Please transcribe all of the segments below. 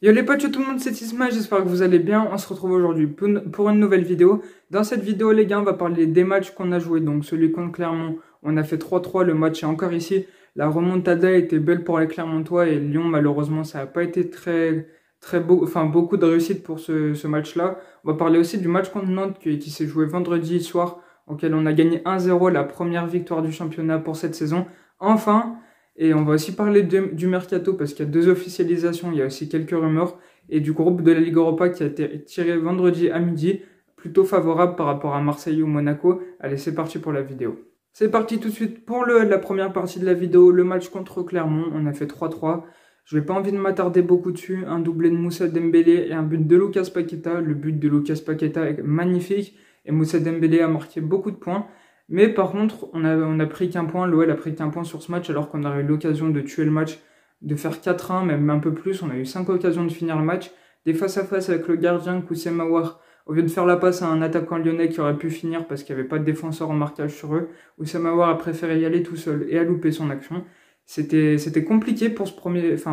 Yo les potes, yo tout le monde, c'est Isma, j'espère que vous allez bien. On se retrouve aujourd'hui pour une nouvelle vidéo. Dans cette vidéo, les gars, on va parler des matchs qu'on a joués. Donc celui contre Clermont, on a fait 3-3, le match est encore ici. La remontada était belle pour les Clermontois et Lyon, malheureusement, ça n'a pas été très beau, enfin beaucoup de réussite pour ce match-là. On va parler aussi du match contre Nantes qui s'est joué vendredi soir, auquel on a gagné 1-0, la première victoire du championnat pour cette saison. Enfin. Et on va aussi parler du mercato parce qu'il y a deux officialisations, il y a aussi quelques rumeurs et du groupe de la Ligue Europa qui a été tiré vendredi à midi, plutôt favorable par rapport à Marseille ou Monaco. Allez, c'est parti pour la vidéo. C'est parti tout de suite pour la première partie de la vidéo, le match contre Clermont, on a fait 3-3. Je n'ai pas envie de m'attarder beaucoup dessus, un doublé de Moussa Dembélé et un but de Lucas Paqueta. Le but de Lucas Paqueta est magnifique et Moussa Dembélé a marqué beaucoup de points. Mais par contre, on a pris qu'un point, l'OL a pris qu'un point sur ce match alors qu'on aurait eu l'occasion de tuer le match, de faire 4-1, même un peu plus. On a eu 5 occasions de finir le match. Des face-à-face avec le gardien Koussem Aouar, au lieu de faire la passe à un attaquant lyonnais qui aurait pu finir parce qu'il n'y avait pas de défenseur en marquage sur eux, Koussem Aouar a préféré y aller tout seul et a loupé son action. C'était compliqué pour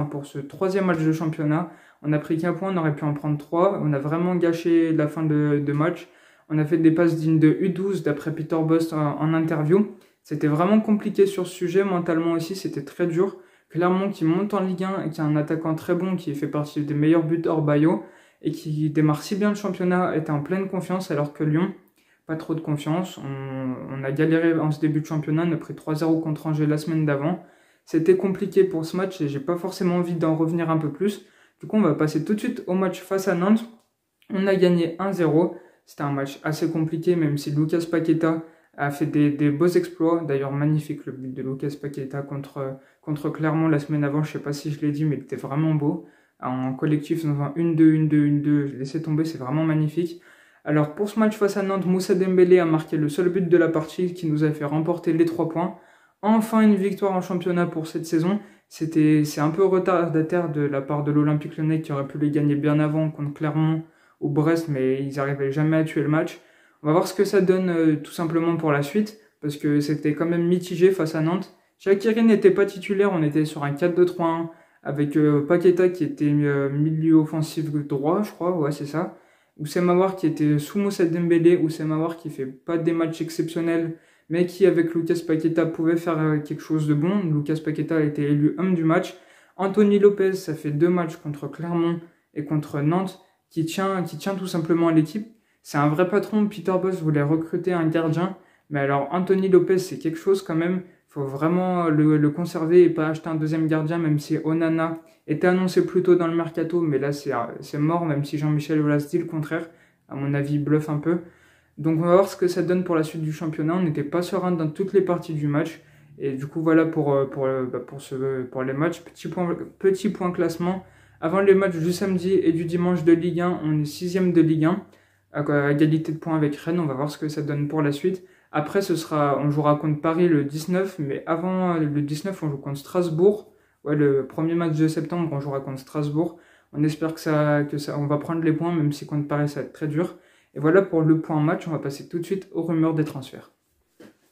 pour ce troisième match de championnat. On a pris qu'un point, on aurait pu en prendre 3. On a vraiment gâché la fin de match. On a fait des passes dignes de U12 d'après Peter Bosz en interview. C'était vraiment compliqué sur ce sujet, mentalement aussi, c'était très dur. Clermont qui monte en Ligue 1 et qui a un attaquant très bon qui fait partie des meilleurs buteurs Bayo et qui démarre si bien le championnat, était en pleine confiance alors que Lyon, pas trop de confiance. On a galéré en ce début de championnat, on a pris 3-0 contre Angers la semaine d'avant. C'était compliqué pour ce match et j'ai pas forcément envie d'en revenir un peu plus. Du coup, on va passer tout de suite au match face à Nantes. On a gagné 1-0. C'était un match assez compliqué, même si Lucas Paqueta a fait des beaux exploits. D'ailleurs, magnifique le but de Lucas Paqueta contre Clermont la semaine avant. Je ne sais pas si je l'ai dit, mais il était vraiment beau. En collectif, dans un 1-2, 1-2, 1-2, laissez tomber, c'est vraiment magnifique. Alors, pour ce match face à Nantes, Moussa Dembélé a marqué le seul but de la partie qui nous a fait remporter les 3 points. Enfin, une victoire en championnat pour cette saison. C'est un peu retardataire de la part de l'Olympique Lyonnais qui aurait pu les gagner bien avant contre Clermont ou Brest, mais ils n'arrivaient jamais à tuer le match. On va voir ce que ça donne tout simplement pour la suite, parce que c'était quand même mitigé face à Nantes. Shaqiri n'était pas titulaire, on était sur un 4-2-3-1, avec Paqueta qui était milieu offensif droit, je crois, ouais c'est ça. Oussem Aouar qui était sous Moussa Dembélé, Oussem Aouar qui fait pas des matchs exceptionnels, mais qui avec Lucas Paqueta pouvait faire quelque chose de bon. Lucas Paqueta a été élu homme du match. Anthony Lopez, ça fait 2 matchs contre Clermont et contre Nantes, qui tient tout simplement à l'équipe. C'est un vrai patron. Peter Bosz voulait recruter un gardien, mais alors Anthony Lopez, c'est quelque chose quand même. Il faut vraiment le conserver et pas acheter un deuxième gardien, même si Onana était annoncé plus tôt dans le mercato, mais là c'est mort, même si Jean-Michel Aulas dit le contraire. À mon avis, il bluffe un peu. Donc on va voir ce que ça donne pour la suite du championnat. On n'était pas serein dans toutes les parties du match. Et du coup, voilà pour les matchs. Petit point classement. Avant les matchs du samedi et du dimanche de Ligue 1, on est 6e de Ligue 1, à égalité de points avec Rennes. On va voir ce que ça donne pour la suite. Après, on jouera contre Paris le 19, mais avant le 19, on joue contre Strasbourg. Ouais, le premier match de septembre, on jouera contre Strasbourg. On espère on va prendre les points, même si contre Paris, ça va être très dur. Et voilà pour le point match, on va passer tout de suite aux rumeurs des transferts.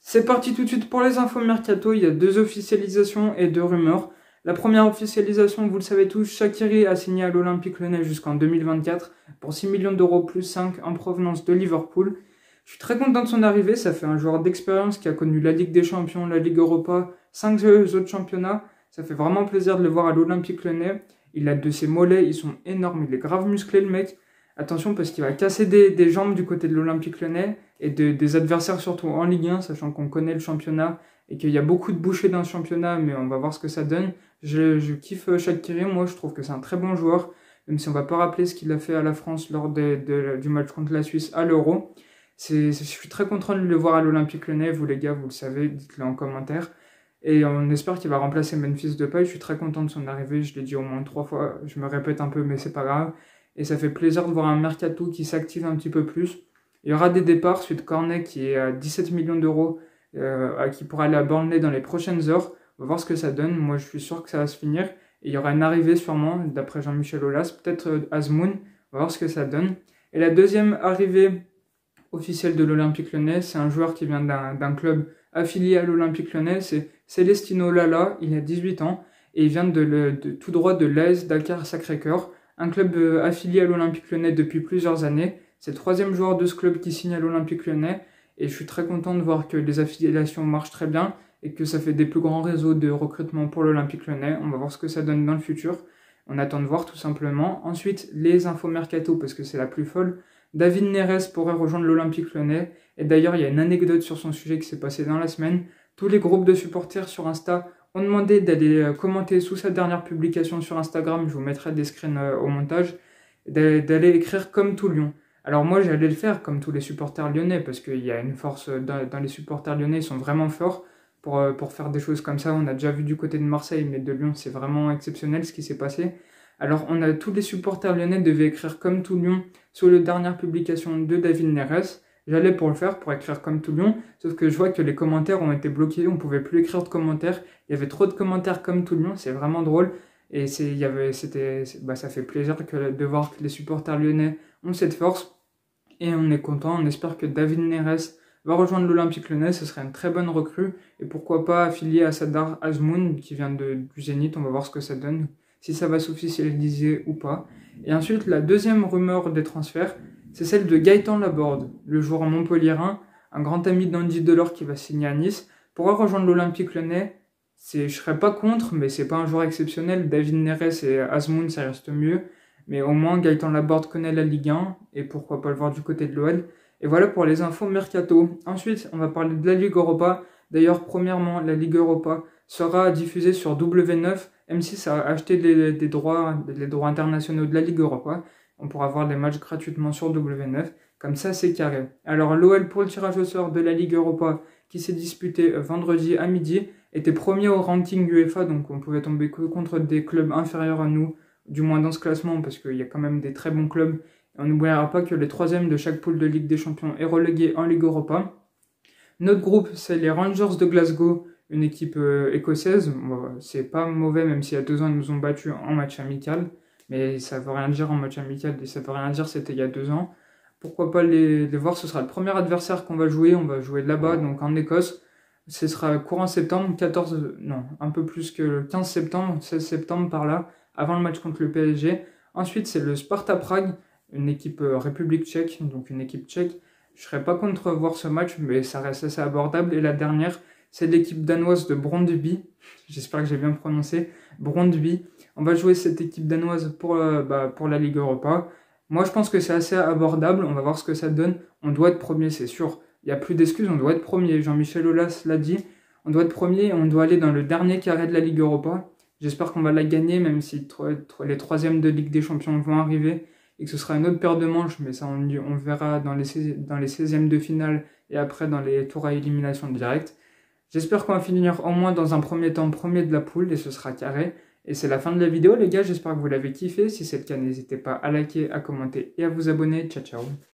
C'est parti tout de suite pour les infos mercato. Il y a 2 officialisations et 2 rumeurs. La première officialisation, vous le savez tous, Shaqiri a signé à l'Olympique Lyonnais jusqu'en 2024 pour 6 millions d'euros plus 5 en provenance de Liverpool. Je suis très content de son arrivée, ça fait un joueur d'expérience qui a connu la Ligue des Champions, la Ligue Europa, 5 autres championnats. Ça fait vraiment plaisir de le voir à l'Olympique Lyonnais. Il a de ses mollets, ils sont énormes, il est grave musclé le mec. Attention parce qu'il va casser des jambes du côté de l'Olympique Lyonnais et des adversaires surtout en Ligue 1, sachant qu'on connaît le championnat et qu'il y a beaucoup de bouchées dans le championnat, mais on va voir ce que ça donne. Je kiffe Shaqiri, moi je trouve que c'est un très bon joueur, même si on va pas rappeler ce qu'il a fait à la France lors du match contre la Suisse à l'Euro. Je suis très content de le voir à l'Olympique Lyonnais, vous les gars, vous le savez, dites-le en commentaire. Et on espère qu'il va remplacer Memphis Depay, je suis très content de son arrivée, je l'ai dit au moins 3 fois, je me répète un peu mais c'est pas grave. Et ça fait plaisir de voir un mercato qui s'active un petit peu plus. Il y aura des départs, suite Cornet qui est à 17 millions d'euros, qui pourra aller à Burnley dans les prochaines heures. On va voir ce que ça donne. Moi, je suis sûr que ça va se finir. Et il y aura une arrivée sûrement, d'après Jean-Michel Aulas, peut-être Azmoun. On va voir ce que ça donne. Et la deuxième arrivée officielle de l'Olympique Lyonnais, c'est un joueur qui vient d'un club affilié à l'Olympique Lyonnais. C'est Celestino Lala, il a 18 ans. Et il vient tout droit de l'AS Dakar Sacré-Cœur. un club affilié à l'Olympique Lyonnais depuis plusieurs années. C'est le troisième joueur de ce club qui signe à l'Olympique Lyonnais et je suis très content de voir que les affiliations marchent très bien et que ça fait des plus grands réseaux de recrutement pour l'Olympique Lyonnais. On va voir ce que ça donne dans le futur. On attend de voir tout simplement. Ensuite, les infos mercato parce que c'est la plus folle. David Neres pourrait rejoindre l'Olympique Lyonnais et d'ailleurs il y a une anecdote sur son sujet qui s'est passée dans la semaine. Tous les groupes de supporters sur Insta ont demandé d'aller commenter sous sa dernière publication sur Instagram, je vous mettrai des screens au montage, d'aller écrire comme tout Lyon. Alors moi j'allais le faire comme tous les supporters lyonnais parce qu'il y a une force dans les supporters lyonnais, ils sont vraiment forts pour faire des choses comme ça. On a déjà vu du côté de Marseille, mais de Lyon c'est vraiment exceptionnel ce qui s'est passé. Alors tous les supporters lyonnais devaient écrire comme tout Lyon sur la dernière publication de David Neres. J'allais pour le faire, pour écrire comme tout Lyon, sauf que je vois que les commentaires ont été bloqués, on pouvait plus écrire de commentaires, il y avait trop de commentaires comme tout Lyon, c'est vraiment drôle, et ça fait plaisir de voir que les supporters lyonnais ont cette force, et on est content, on espère que David Neres va rejoindre l'Olympique Lyonnais, ce serait une très bonne recrue, et pourquoi pas affilié à Sardar Azmoun, qui vient du Zénith, on va voir ce que ça donne, si ça va s'officialiser ou pas. Et ensuite, la deuxième rumeur des transferts, c'est celle de Gaëtan Laborde, le joueur montpelliérain, un grand ami d'Andy Delors qui va signer à Nice, pourra rejoindre l'Olympique Lyonnais. Je serais pas contre, mais c'est pas un joueur exceptionnel. David Neres et Azmoun, ça reste mieux. Mais au moins, Gaëtan Laborde connaît la Ligue 1, et pourquoi pas le voir du côté de l'OL. Et voilà pour les infos mercato. Ensuite, on va parler de la Ligue Europa. D'ailleurs, premièrement, la Ligue Europa sera diffusée sur W9. M6 a acheté les droits internationaux de la Ligue Europa. On pourra voir les matchs gratuitement sur W9. Comme ça, c'est carré. Alors, l'OL pour le tirage au sort de la Ligue Europa qui s'est disputé vendredi à midi était premier au ranking UEFA. Donc, on pouvait tomber que contre des clubs inférieurs à nous, du moins dans ce classement, parce qu'il y a quand même des très bons clubs. Et on n'oubliera pas que les troisièmes de chaque poule de Ligue des Champions est relégué en Ligue Europa. Notre groupe, c'est les Rangers de Glasgow, une équipe écossaise. Bon, c'est pas mauvais, même s'il y a 2 ans, ils nous ont battus en match amical. Mais ça veut rien dire en match amical, ça veut rien dire, c'était il y a 2 ans. Pourquoi pas les voir, ce sera le premier adversaire qu'on va jouer, on va jouer là-bas, donc en Écosse. Ce sera courant septembre, un peu plus que le 15 septembre, 16 septembre par là, avant le match contre le PSG. Ensuite, c'est le Sparta Prague, une équipe République tchèque, donc une équipe tchèque. Je serais pas contre voir ce match, mais ça reste assez abordable. Et la dernière, c'est l'équipe danoise de Brøndby. J'espère que j'ai bien prononcé. Brøndby. On va jouer cette équipe danoise pour la Ligue Europa. Moi, je pense que c'est assez abordable. On va voir ce que ça donne. On doit être premier, c'est sûr. Il n'y a plus d'excuses, on doit être premier. Jean-Michel Aulas l'a dit. On doit être premier, on doit aller dans le dernier carré de la Ligue Europa. J'espère qu'on va la gagner, même si les troisièmes de Ligue des Champions vont arriver et que ce sera une autre paire de manches, mais ça on verra dans les 16e de finale et après dans les tours à élimination directe. J'espère qu'on va finir au moins dans un premier temps premier de la poule et ce sera carré. Et c'est la fin de la vidéo les gars, j'espère que vous l'avez kiffé. Si c'est le cas, n'hésitez pas à liker, à commenter et à vous abonner. Ciao ciao.